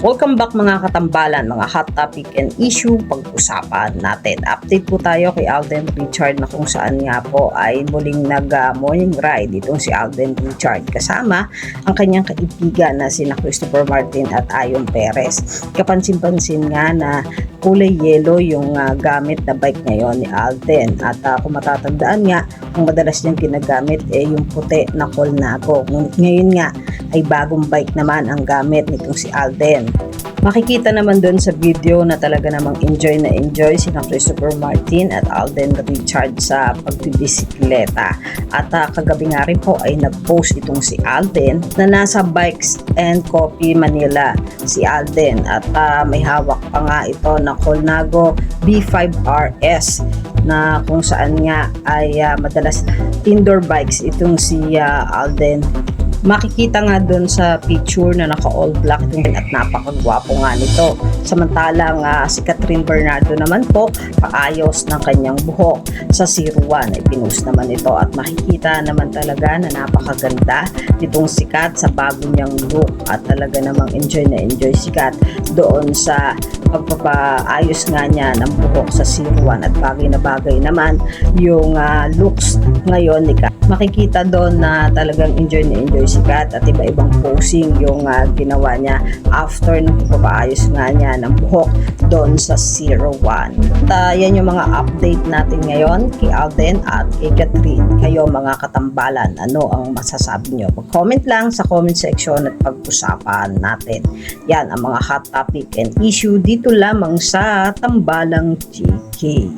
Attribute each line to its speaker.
Speaker 1: Welcome back mga katambalan, mga hot topic and issue pag-usapan natin. Update po tayo kay Alden Richard na kung saan nga po ay muling nag-morning ride itong si Alden Richard kasama ang kanyang kaibigan na sina Christopher Martin at Ayon Perez. Kapansin-pansin nga na kulay yellow yung gamit na bike ngayon ni Alden at kung matatandaan nga, ang madalas niyang ginagamit yung puti na Colnago. Ngunit ngayon nga ay bagong bike naman ang gamit nitong si Alden. Makikita naman doon sa video na talaga namang enjoy na enjoy sina Christopher Martin at Alden Richard sa pagbibisikleta. At kagabi nga rin po ay nag-post itong si Alden na nasa Bikes and Coffee Manila si Alden at may hawak pa nga ito na Colnago B5 RS na kung saan nga ay madalas indoor bikes itong si Alden. Makikita nga doon sa picture na naka all black at napakagwapo nga nito. Samantalang si Catherine Bernardo naman po paayos ng kanyang buhok sa 01 ay pinost naman ito at makikita naman talaga na napakaganda nitong sikat sa bago niyang look at talaga namang enjoy na enjoy sikat doon sa pagpapaayos nga niya ng buhok sa 01 at bagay na bagay naman yung looks ngayon ni Kat. Makikita doon na talagang enjoy na enjoy sikat at iba-ibang posing yung ginawa niya after ng pagpapaayos nga niya ng buhok doon sa 01. At yan yung mga update natin ngayon kay Alden at kay Catherine. Kayo mga katambalan, ano ang masasabi nyo? Mag-comment lang sa comment section at pag-usapan natin. Yan ang mga hot topic and issue dito lamang sa Tambalang GK.